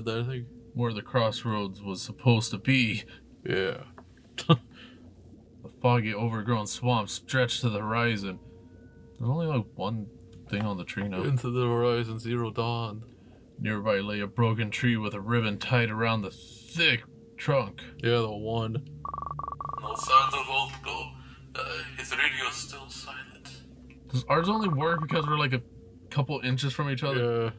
that, I think. Where the crossroads was supposed to be. Yeah. The foggy, overgrown swamp stretched to the horizon. There's only like one thing on the tree now. Into the horizon, zero dawn. Nearby lay a broken tree with a ribbon tied around the thick trunk. Yeah, the one. No signs of Vladko. His radio's still silent. Does ours only work because we're like a couple inches from each other? Yeah.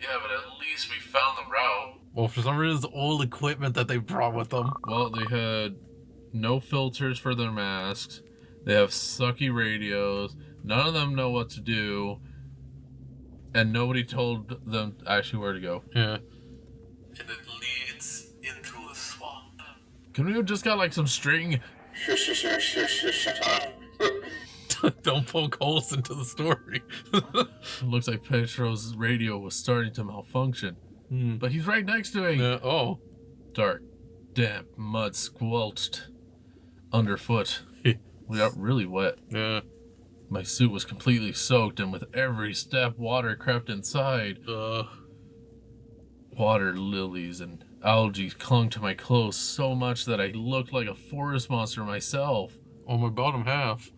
Yeah, but at least we found the route. Well, for some reason, it's old equipment that they brought with them. Well, they had no filters for their masks. They have sucky radios. None of them know what to do. And nobody told them actually where to go. Yeah. And it leads into a swamp. Can we have just got like some string? Shut up. Don't poke holes into the story. It looks like Petro's radio was starting to malfunction. But he's right next to me. Yeah. Oh. Dark, damp, mud squelched underfoot. We got really wet. Yeah. My suit was completely soaked, and with every step, water crept inside. Water lilies and algae clung to my clothes so much that I looked like a forest monster myself. On my bottom half.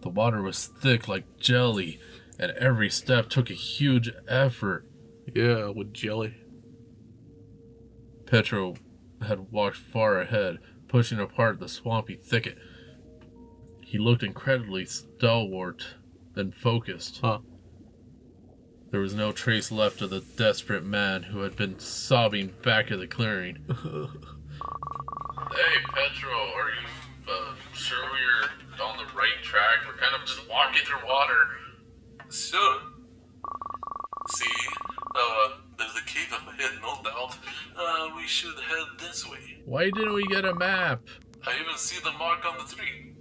The water was thick like jelly, and every step took a huge effort. Yeah, with jelly. Petro had walked far ahead, pushing apart the swampy thicket. He looked incredibly stalwart and focused. Huh. There was no trace left of the desperate man who had been sobbing back at the clearing. Hey, Petro, are you sure we're on the right track? We're kind of just walking through water. Sure. See? There's a cave up ahead, no doubt. We should head this way. Why didn't we get a map? I even see the mark on the tree.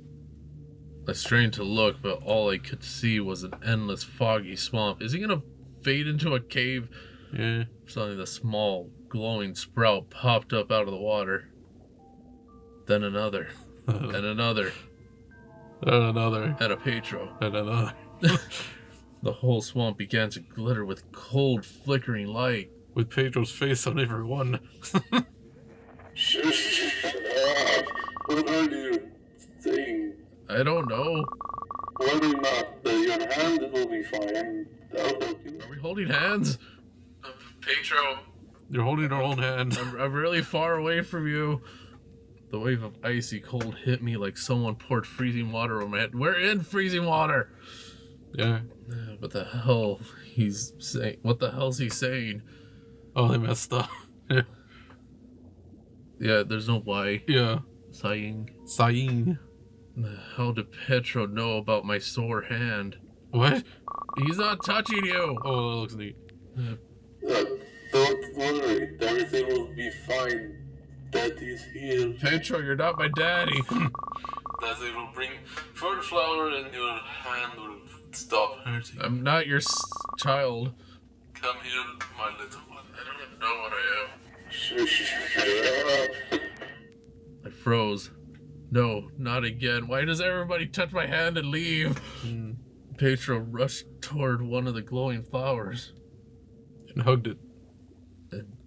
I strained to look, but all I could see was an endless foggy swamp. Is he gonna fade into a cave? Yeah. Suddenly the small, glowing sprout popped up out of the water. Then another. And another. And another. And a Petro. And another. The whole swamp began to glitter with cold, flickering light. With Petro's face on every one. Shut up. What are you saying? I don't know. Worry not. Your hand will be fine. I'll help you. Are we holding hands? Petro. You're holding our own hand. I'm really far away from you. The wave of icy cold hit me like someone poured freezing water over my head. We're in freezing water. Yeah. What the hell he's saying? What the hell's he saying? Oh, they messed up. Yeah. Yeah, there's no why. Yeah. Sighing. How did Petro know about my sore hand? What? He's not touching you. Oh, that looks neat. Don't worry. Everything will be fine. Daddy's here. Petro, you're not my daddy. Daddy will bring Fern flower and your hand will stop hurting. I'm not your child. Come here, my little one. I don't even know what I am. Shut up. I froze. No, not again. Why does everybody touch my hand and leave? Petro rushed toward one of the glowing flowers. And hugged it. And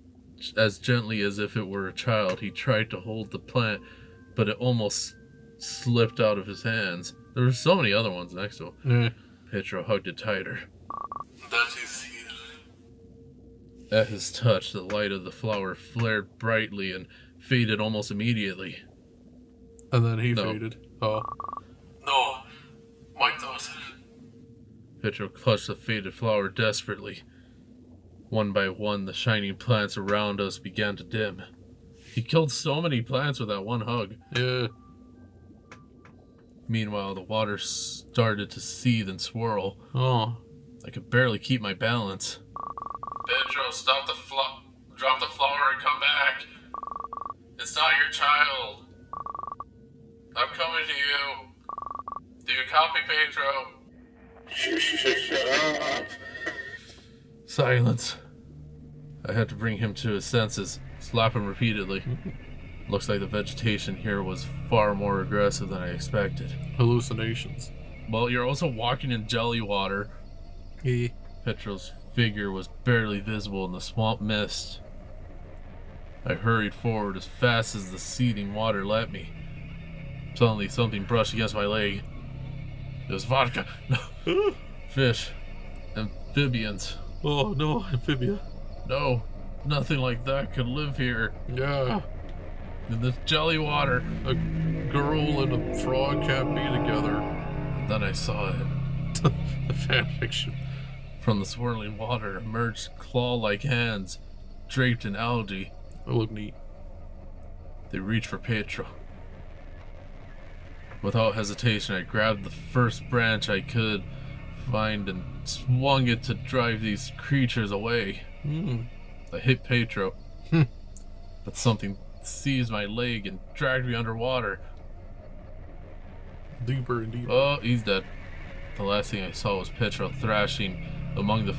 as gently as if it were a child, he tried to hold the plant, but it almost slipped out of his hands. There were so many other ones next to him. Yeah. Petro hugged it tighter. Daddy's here. At his touch, the light of the flower flared brightly and faded almost immediately. And then he No. faded. Oh. No, my daughter. Petro clutched the faded flower desperately. One by one, the shining plants around us began to dim. He killed so many plants with that one hug. Yeah. Meanwhile, the water started to seethe and swirl. Oh. I could barely keep my balance. Petro, stop the drop the flower and come back. It's not your child. I'm coming to you. Do you copy, Petro? Shut up. Silence. I had to bring him to his senses, slap him repeatedly. Looks like the vegetation here was far more aggressive than I expected. Hallucinations. Well, you're also walking in jelly water. Yeah. Petro's figure was barely visible in the swamp mist. I hurried forward as fast as the seething water let me. Suddenly, something brushed against my leg. It was vodka. No. Fish. Amphibians. Oh no, amphibia. No, nothing like that could live here. Yeah. In this jelly water. A girl and a frog can't be together. Then I saw it. The fanfiction. From the swirling water emerged claw-like hands, draped in algae. It looked neat. They reached for Petro. Without hesitation, I grabbed the first branch I could find and swung it to drive these creatures away. I hit Petro, but something seized my leg and dragged me underwater. Deeper and deeper. Oh, he's dead. The last thing I saw was Petro thrashing among the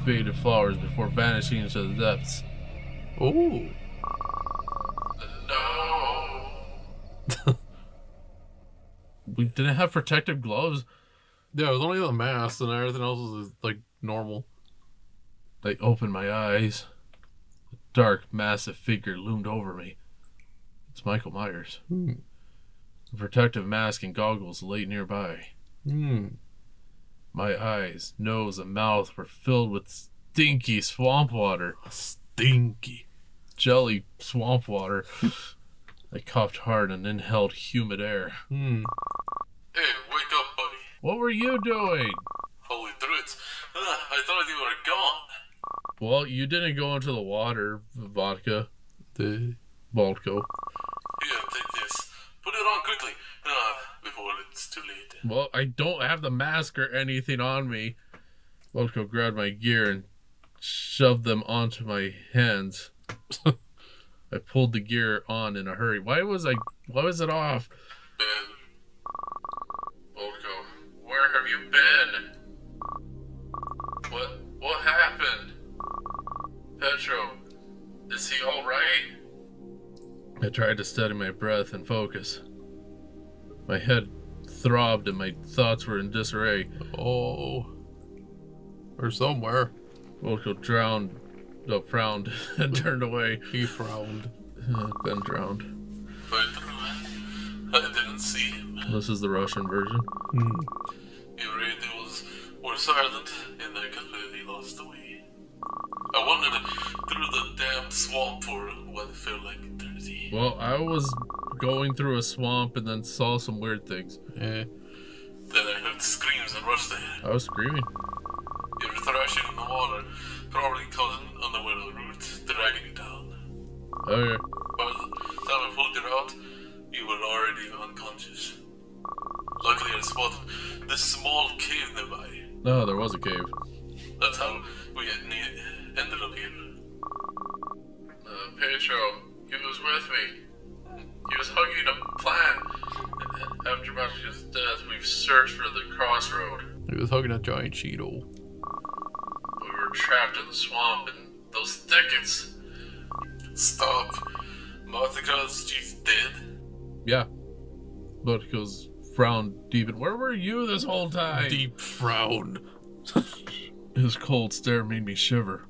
faded flowers before vanishing into the depths. Oh. No! We didn't have protective gloves. Yeah, it was only the mask and everything else was like normal. I opened my eyes. A dark, massive figure loomed over me. It's Michael Myers. A protective mask and goggles lay nearby. My eyes, nose, and mouth were filled with stinky swamp water. Stinky. Jelly swamp water. I coughed hard and inhaled humid air. Hey, wake up, buddy. What were you doing? Holy druids. I thought you were gone. Well, you didn't go into the water, Vladko. Vladko. Here, take this. Put it on quickly, before it's too late. Well, I don't have the mask or anything on me. Vladko grabbed my gear and shoved them onto my hands. I pulled the gear on in a hurry. Why was it off? Vladko, where have you been? What happened? Petro, is he alright? I tried to steady my breath and focus. My head throbbed and my thoughts were in disarray. Oh. Or somewhere. Vladko frowned and turned away. He frowned. Then drowned. Petro, I didn't see him. This is the Russian version. Your radios were silent, and I completely lost the way. I wandered through the damn swamp for what felt like eternity. Well, I was going through a swamp and then saw some weird things. Then I heard screams and rushed there. I was screaming. You were thrashing in the water, probably caught an underwater root, dragging you down. Okay. By the time I pulled you out, you were already unconscious. Luckily, I spotted this small cave nearby. No, there was a cave. That's how we ended up here. Petro, he was with me. He was hugging a plant. After Vladko's death, we've searched for the crossroad. He was hugging a giant Cheeto. We were trapped in the swamp and those thickets. Stop. Martha's she's dead. Yeah. Vladko's frown deepened. Where were you this whole time? Deep frown. His cold stare made me shiver.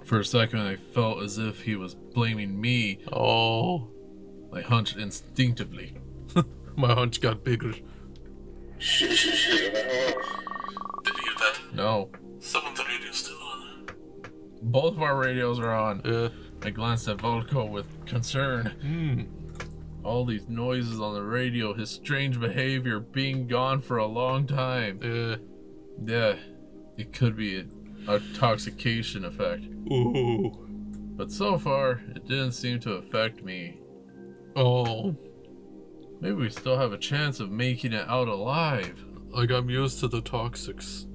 For a second, I felt as if he was blaming me. Oh. I hunched instinctively. My hunch got bigger. Did you hear that? No. Someone's radio still on. Both of our radios are on. Yeah. I glanced at Vladko with concern. All these noises on the radio, his strange behavior, being gone for a long time. Yeah, it could be a intoxication effect. Ooh. But so far, it didn't seem to affect me. Oh. Maybe we still have a chance of making it out alive. Like, I'm used to the toxics.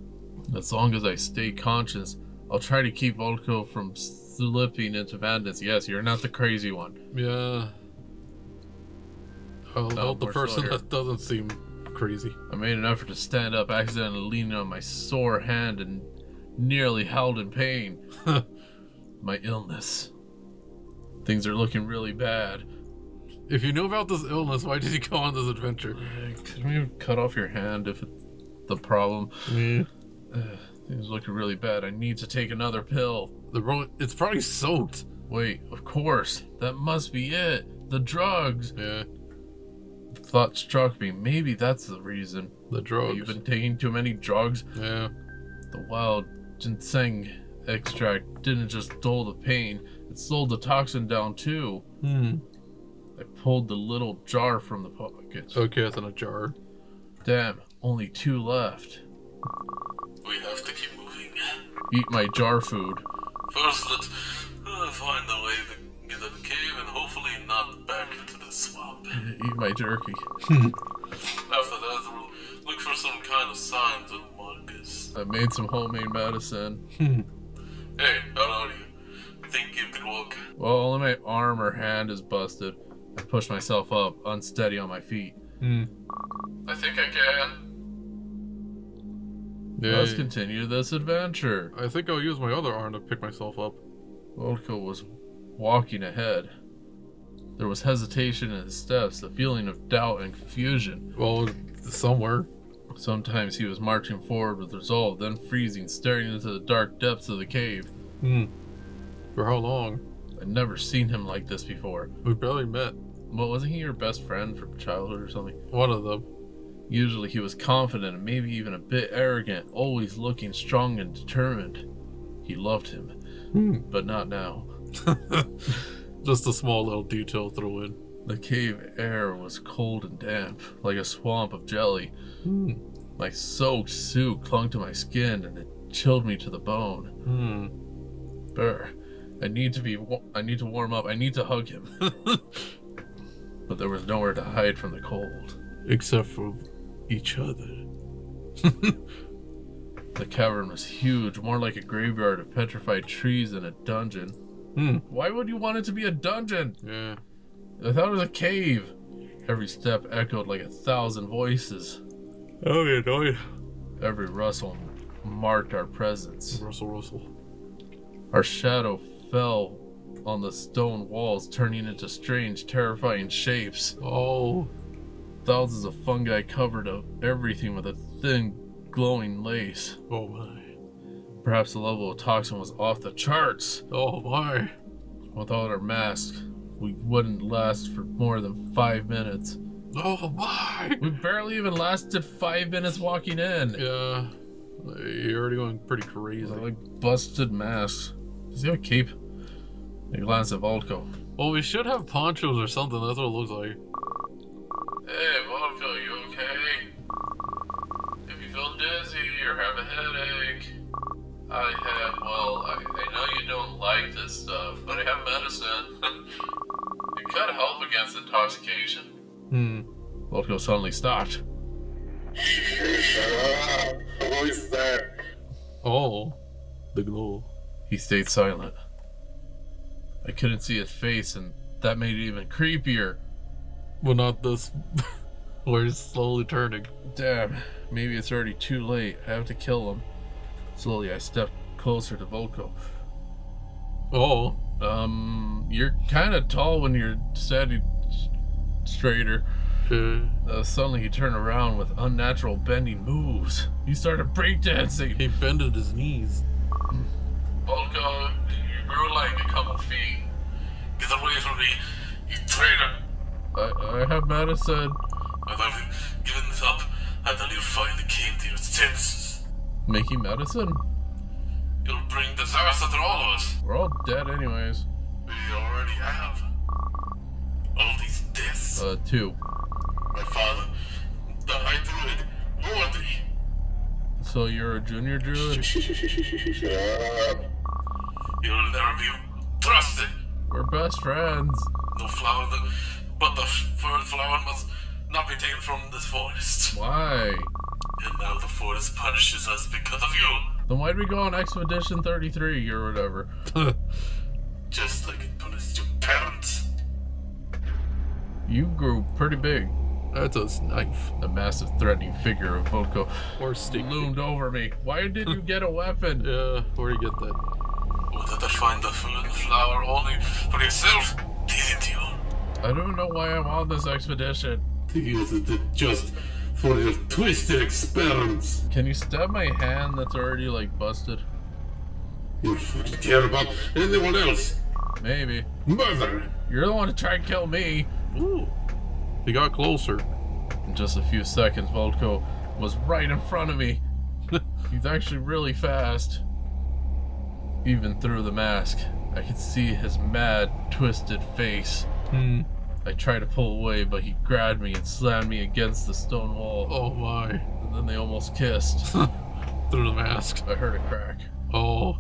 As long as I stay conscious, I'll try to keep Vladko from slipping into madness. Yes, you're not the crazy one. Yeah. I'll help the we're still person here. that doesn't seem crazy. I made an effort to stand up, accidentally leaning on my sore hand and nearly howled in pain. My illness. Things are looking really bad. If you knew about this illness, why did you go on this adventure? Can we cut off your hand if it's the problem? Yeah. Things looking really bad. I need to take another pill. It's probably soaked. Wait, of course. That must be it. The drugs. Yeah. The thought struck me. Maybe that's the reason. The drugs. You've been taking too many drugs. Yeah. The wild ginseng extract didn't just dull the pain. It slowed the toxin down too. I pulled the little jar from the pocket. Okay, it's in a jar. Damn, only 2 left. We have to keep moving. Eat my jar food. First, let's find a way to get to the cave and hopefully not back into the swamp. Eat my jerky. After that, we'll look for some kind of signs and markers. I made some homemade medicine. Hey, how are you? Think you can walk? Well, only my arm or hand is busted. I push myself up, unsteady on my feet. I think I can. Yeah. Let's continue this adventure. I think I'll use my other arm to pick myself up. Vladko was walking ahead. There was hesitation in his steps, a feeling of doubt and confusion. Well, somewhere. Sometimes he was marching forward with resolve, then freezing, staring into the dark depths of the cave. For how long? I'd never seen him like this before. We barely met. Well, wasn't he your best friend from childhood or something? One of them. Usually he was confident and maybe even a bit arrogant, always looking strong and determined. He loved him, but not now. Just a small little detail throw in. The cave air was cold and damp, like a swamp of jelly. My soaked suit clung to my skin and it chilled me to the bone. Brr, I need to warm up. I need to hug him. But there was nowhere to hide from the cold. Except for each other. The cavern was huge, more like a graveyard of petrified trees than a dungeon. Why would you want it to be a dungeon? Yeah. I thought it was a cave. Every step echoed like 1,000 voices. Oh, yeah, no, yeah. Every rustle marked our presence. Russell. Our shadow fell on the stone walls, turning into strange, terrifying shapes. Oh. Thousands of fungi covered up everything with a thin, glowing lace. Oh, my. Perhaps the level of toxin was off the charts. Oh, my. Without our masks, we wouldn't last for more than 5 minutes. Oh, my. We barely even lasted 5 minutes walking in. Yeah. You're already going pretty crazy. Like busted masks. Does he have a cape? I glance at Vladko. Well, we should have ponchos or something. That's what it looks like. Hey, Vladko, you okay? If you feel dizzy or have a headache, I know you don't like this stuff, but I have medicine. It could help against intoxication. Vladko suddenly stopped. Who is that? Oh. The glow. He stayed silent. I couldn't see his face, and that made it even creepier. Well, not this. We're slowly turning. Damn, maybe it's already too late. I have to kill him. Slowly, I stepped closer to Vladko. Oh. You're kind of tall when you're standing straighter. Suddenly, he turned around with unnatural bending moves. He started breakdancing. He bended his knees. Vladko, you grew like a couple feet. Get away from me, you traitor! I have medicine. I thought you'd given this up until you finally came to your senses. Making medicine? You'll bring disaster to all of us. We're all dead anyways. We already have. All these deaths. 2. My father, the high druid, Morty. So you're a junior druid? Shut up. You'll never be trusted. We're best friends. No flower, but the fern flower must not be taken from this forest. Why? And now the forest punishes us because of you. Then why'd we go on Expedition 33 or whatever? Just like it punished your parents. You grew pretty big. That's a knife. The massive threatening figure of Vladko Or stick. loomed over me. Why did you get a weapon? Yeah, where'd you get that? Or did I find the fern flower only for yourself? Didn't you? I don't know why I'm on this expedition. To use it to just for your twisted experiments. Can you stab my hand that's already, like, busted? You fucking care about anyone else. Maybe. Murder. You're the one to try and kill me. Ooh. He got closer. In just a few seconds, Vladko was right in front of me. He's actually really fast. Even through the mask, I could see his mad, twisted face. I tried to pull away, but he grabbed me and slammed me against the stone wall. Oh my. And then they almost kissed. Through the mask. I heard a crack. Oh.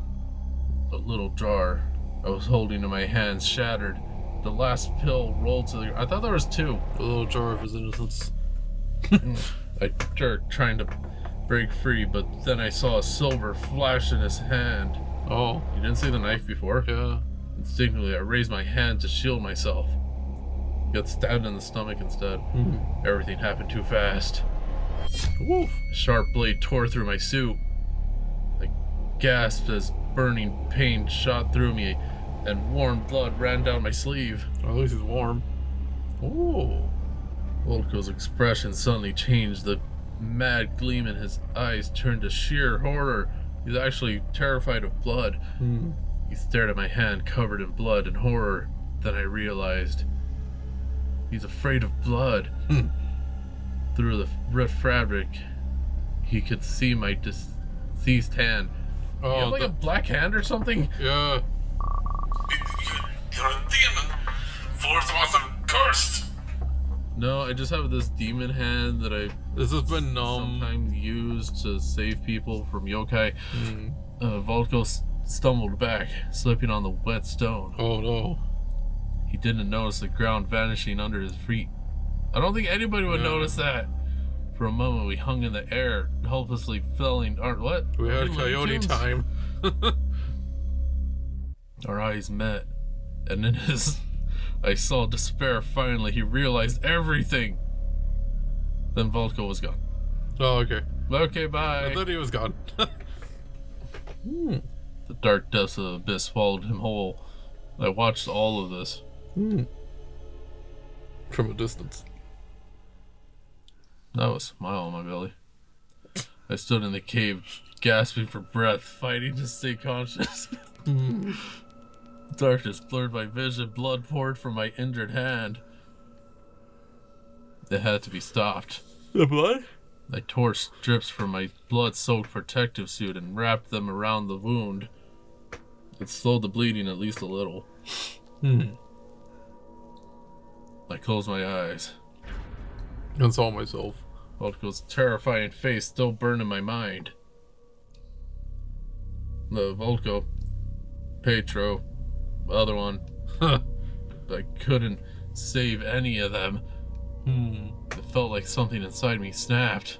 A little jar I was holding in my hands shattered. The last pill rolled to the ground. I thought there was two. A little jar of his innocence. I jerked, trying to break free, but then I saw a silver flash in his hand. Oh. You didn't see the knife before? Yeah. Instinctively, I raised my hand to shield myself. Got stabbed in the stomach instead. Everything happened too fast. Woof. A sharp blade tore through my suit. I gasped as burning pain shot through me, and warm blood ran down my sleeve. At least he's warm. Ooh. Vladko's expression suddenly changed. The mad gleam in his eyes turned to sheer horror. He's actually terrified of blood. He stared at my hand covered in blood and horror. Then I realized he's afraid of blood. Through the ripped fabric, he could see my deceased hand. Oh, You have like a black hand or something? yeah. You're a demon. Fourth wasn't cursed. No, I just have this demon hand that I This has been sometimes use to save people from yokai. Vladko stumbled back, slipping on the wet stone. Oh no. He didn't notice the ground vanishing under his feet. I don't think anybody would notice that. For a moment, we hung in the air, helplessly filling our what? We Are had we coyote Looney Tunes? time. Our eyes met, and in his I saw despair. Finally, he realized everything. Then Vladko was gone. Oh, okay. Okay, bye. I thought he was gone. The dark depths of the abyss swallowed him whole. I watched all of this. From a distance. That was a smile on my belly. I stood in the cave, gasping for breath, fighting to stay conscious. Darkness blurred my vision, blood poured from my injured hand. It had to be stopped. The blood? I tore strips from my blood-soaked protective suit and wrapped them around the wound. It slowed the bleeding at least a little. I closed my eyes. And saw myself. Vladko's terrifying face still burned in my mind. The Vladko, Petro, the other one. I couldn't save any of them. It felt like something inside me snapped.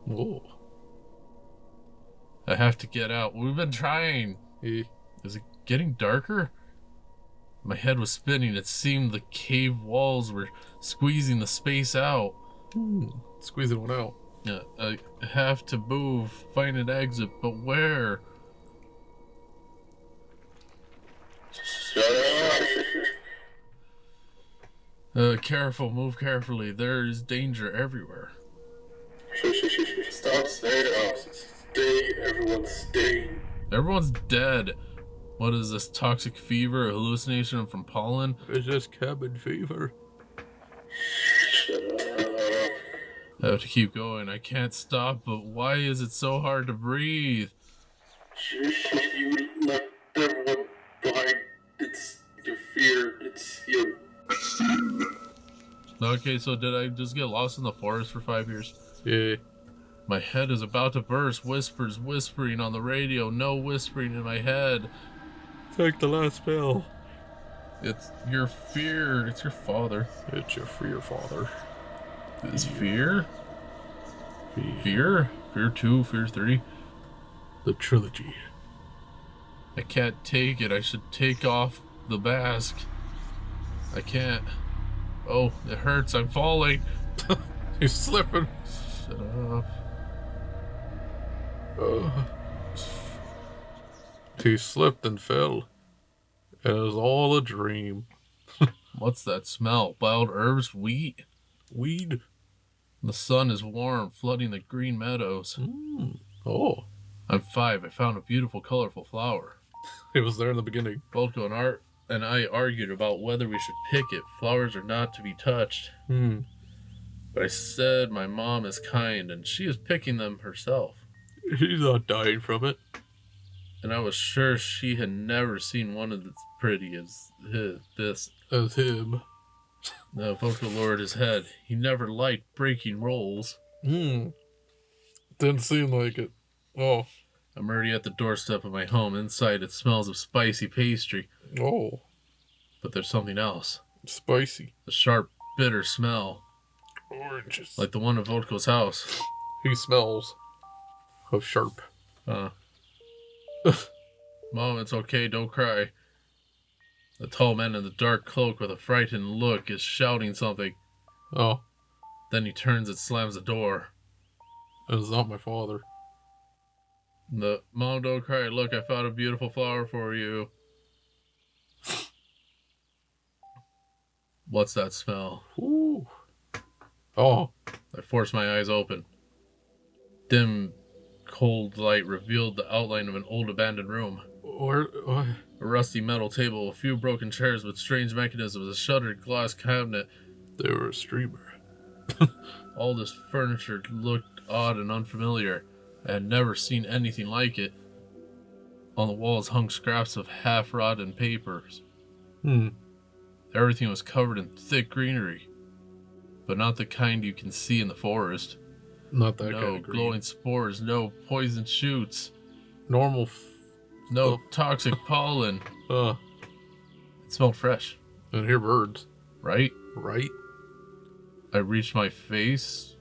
Whoa. I have to get out. We've been trying. Is it getting darker? My head was spinning. It seemed the cave walls were squeezing the space out. Squeezing one out. I have to move, find an exit, but where? Careful, move carefully. There is danger everywhere. Stop saying stay, everyone stay. Everyone's dead. What is this, toxic fever, a hallucination from pollen? It's just cabin fever. I have to keep going. I can't stop, but why is it so hard to breathe? You left everyone behind. It's your fear. It's your... Okay, so did I just get lost in the forest for 5 years? Yeah. My head is about to burst. Whispers whispering on the radio. No whispering in my head. Take the last spell. It's your fear. It's your father. It's your fear, father. Is fear? Fear? Fear 2, Fear 3? The trilogy. I can't take it. I should take off the mask. I can't. Oh, it hurts. I'm falling. He's slipping. Shut up. He slipped and fell. It was all a dream. What's that smell? Wild herbs? Wheat? Weed? The sun is warm, flooding the green meadows. Oh. I'm 5. I found a beautiful, colorful flower. It was there in the beginning. Vladko and I argued about whether we should pick it. Flowers are not to be touched. But I said my mom is kind, and she is picking them herself. He's not dying from it. And I was sure she had never seen one as pretty as this. As him. The Vladko lowered his head. He never liked breaking rolls. Didn't seem like it. Oh. I'm already at the doorstep of my home. Inside, it smells of spicy pastry. Oh. But there's something else. Spicy. The sharp, bitter smell. Oranges. Like the one at Vladko's house. He smells of sharp. Mom, it's okay. Don't cry. The tall man in the dark cloak with a frightened look is shouting something. Oh. Then he turns and slams the door. It's not my father. Mom, don't cry. Look, I found a beautiful flower for you. What's that smell? Ooh. Oh. I forced my eyes open. Dim, cold light revealed the outline of an old abandoned room. Where? What? A rusty metal table, a few broken chairs with strange mechanisms, a shuttered glass cabinet. They were a streamer. All this furniture looked odd and unfamiliar. I had never seen anything like it. On the walls hung scraps of half-rotten papers. Everything was covered in thick greenery, but not the kind you can see in the forest. Not that kind No of green. glowing spores, no poison shoots, Normal. no toxic pollen. It smelled fresh, And hear birds. right? Right? I reached my face.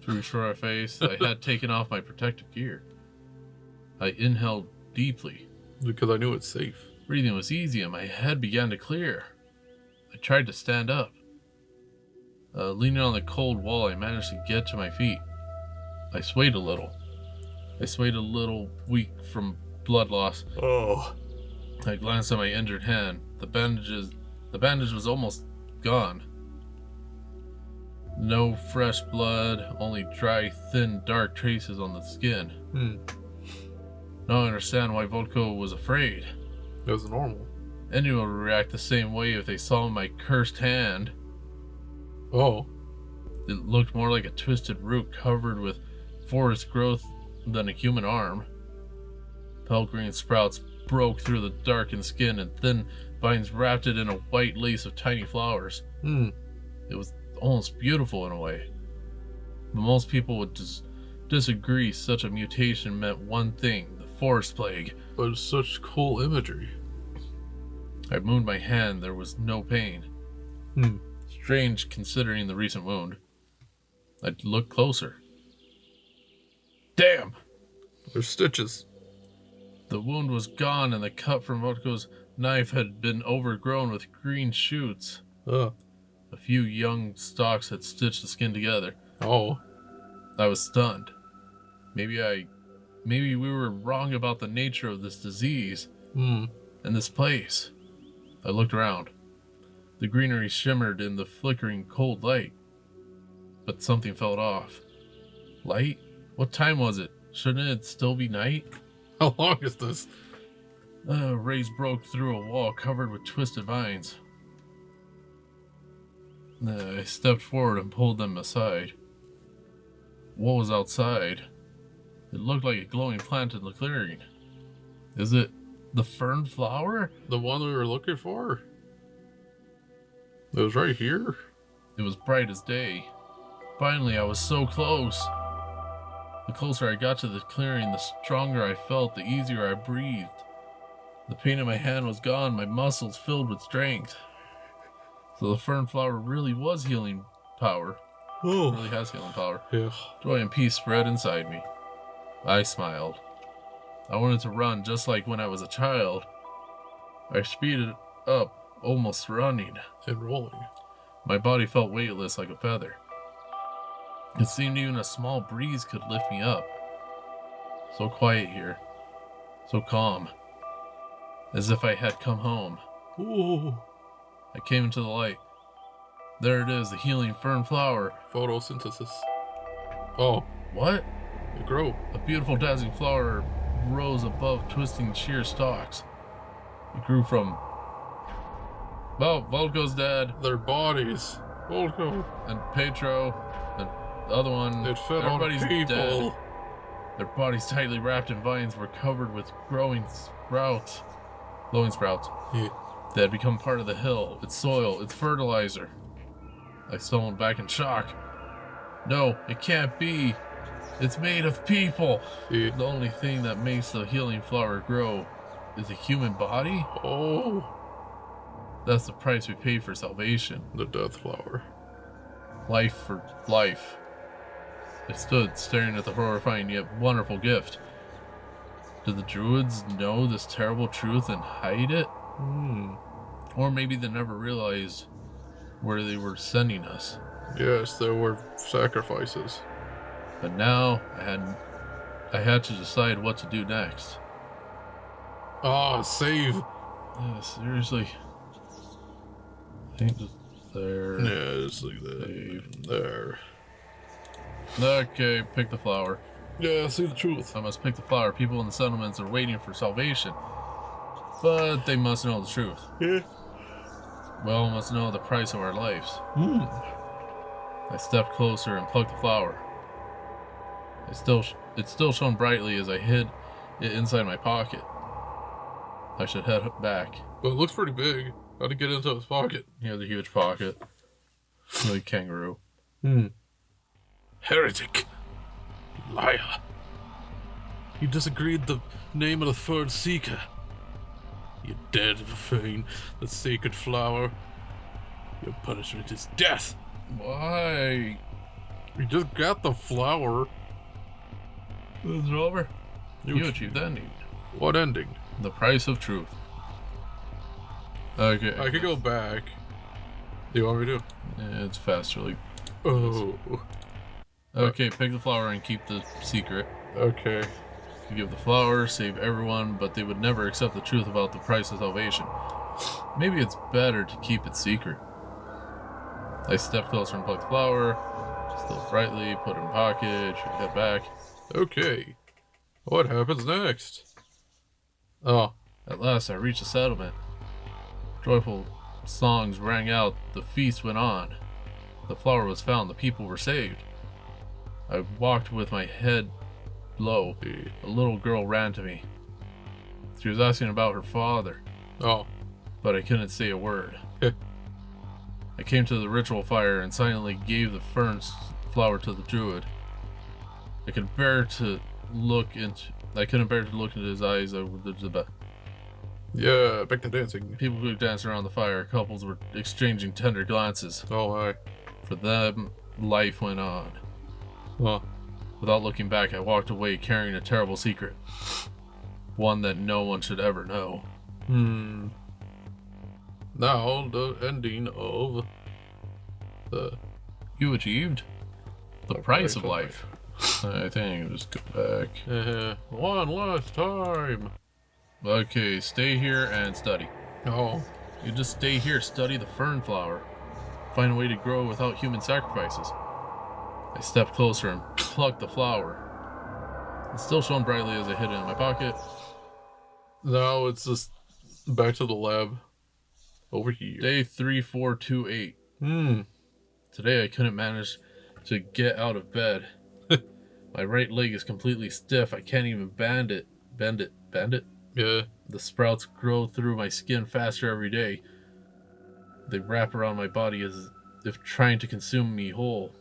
I had taken off my protective gear. I inhaled deeply. Because I knew it's safe. Breathing was easy and my head began to clear. I tried to stand up. Leaning on the cold wall, I managed to get to my feet. I swayed a little. Weak from blood loss. Oh. I glanced at my injured hand. The bandage was almost gone. No fresh blood, only dry, thin, dark traces on the skin. Now I understand why Vladko was afraid. It was normal. Anyone would react the same way if they saw my cursed hand. Oh. It looked more like a twisted root covered with forest growth than a human arm. Pale green sprouts broke through the darkened skin and thin vines wrapped it in a white lace of tiny flowers. It was almost beautiful in a way. But most people would disagree such a mutation meant one thing, the forest plague. But it's such cool imagery. I moved my hand, there was no pain. Strange considering the recent wound. I looked closer. Damn! There's stitches. The wound was gone and the cut from Vladko's knife had been overgrown with green shoots. A few young stalks had stitched the skin together. Oh. I was stunned. Maybe we were wrong about the nature of this disease and this place. I looked around. The greenery shimmered in the flickering cold light. But something felt off. Light? What time was it? Shouldn't it still be night? How long is this? Rays broke through a wall covered with twisted vines. I stepped forward and pulled them aside. What was outside? It looked like a glowing plant in the clearing. Is it the fern flower? The one we were looking for? It was right here. It was bright as day. Finally, I was so close. The closer I got to the clearing, the stronger I felt, the easier I breathed. The pain in my hand was gone, my muscles filled with strength. So the fern flower really was healing power. Oh. It really has healing power. Yeah. Joy and peace spread inside me. I smiled. I wanted to run just like when I was a child. I speeded up, almost running. And rolling. My body felt weightless like a feather. It seemed even a small breeze could lift me up. So quiet here. So calm. As if I had come home. Ooh. I came into the light. There it is, the healing fern flower. Photosynthesis. Oh, What? they grow. A beautiful dazzling flower rose above twisting sheer stalks. It grew from... Well, Vladko's dead, Their bodies. Vladko. and Petro, and the other one. It fed on Everybody's people. dead. Their bodies tightly wrapped in vines were covered with glowing sprouts. Yeah. They had become part of the hill, its soil, its fertilizer. I stumbled back in shock. No, it can't be. It's made of people. Yeah. The only thing that makes the healing flower grow is a human body? Oh, That's the price we pay for salvation. the death flower. Life for life. I stood staring at the horrifying yet wonderful gift. Did the druids know this terrible truth and hide it? Or maybe they never realized where they were sending us. Yes, there were sacrifices. But now I had to decide what to do next. Ah, save. Yeah, seriously. I think just there. Yeah, just like that. Save. There. Okay, pick the flower. Yeah, see the truth. I must pick the flower. People in the settlements are waiting for salvation. But they must know the truth. Yeah. We all must know the price of our lives. I stepped closer and plucked the flower. It still shone brightly as I hid it inside my pocket. I should head back. But it looks pretty big. How'd it get into his pocket? He has a huge pocket. Like kangaroo. Heretic. Liar. You disagreed the name of the third seeker. You dared to profane the sacred flower. Your punishment is death. Why? You just got the flower. It's over. You You achieved the ending. What ending? The price of truth. Okay. I could go back. Do you want me to? Yeah, it's faster. Like, Oh. okay, pick the flower and keep the secret. Okay. You give the flower, save everyone, but they would never accept the truth about the price of salvation. Maybe it's better to keep it secret. I stepped closer and plucked the flower. Still brightly, put it in pocket, should head back. Okay. What happens next? Oh. At last I reached the settlement. Joyful songs rang out, the feast went on. The flower was found, the people were saved. I walked with my head low. A little girl ran to me. She was asking about her father, Oh. but I couldn't say a word. I came to the ritual fire and silently gave the fern flower to the druid. I couldn't bear to look into his eyes. Yeah, back to dancing. People who danced around the fire, couples were exchanging tender glances. Oh, hi. For them, life went on. Oh. Without looking back, I walked away carrying a terrible secret. One that no one should ever know. Now, the ending of the... You achieved the price of life. I think just go back. One last time. Okay, stay here and study. Oh. You just stay here, study the fern flower. Find a way to grow without human sacrifices. I stepped closer and plucked the flower. It still shone brightly as I hid it in my pocket. Now it's just back to the lab. Over here. Day 3428. Today I couldn't manage to get out of bed. My right leg is completely stiff. I can't even bend it. Yeah. The sprouts grow through my skin faster every day. They wrap around my body as if trying to consume me whole.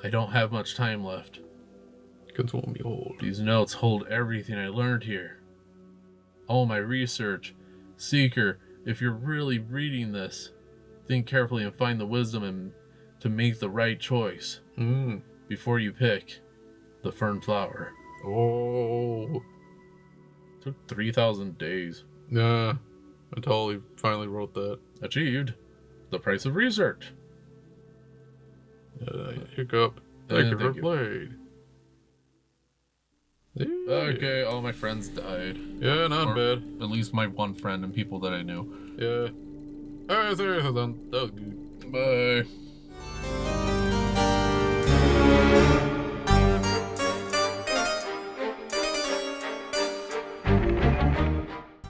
I don't have much time left. Control me whole. These notes hold everything I learned here. All my research. Seeker, if you're really reading this, think carefully and find the wisdom and to make the right choice. Before you pick the fern flower. Oh. Took 3,000 days. Yeah. Until he finally wrote that. Achieved the price of research. Hiccup. Thank you for played. Okay, all my friends died. Yeah, not Or bad. At least my one friend and people that I knew. Yeah. That was good. Bye.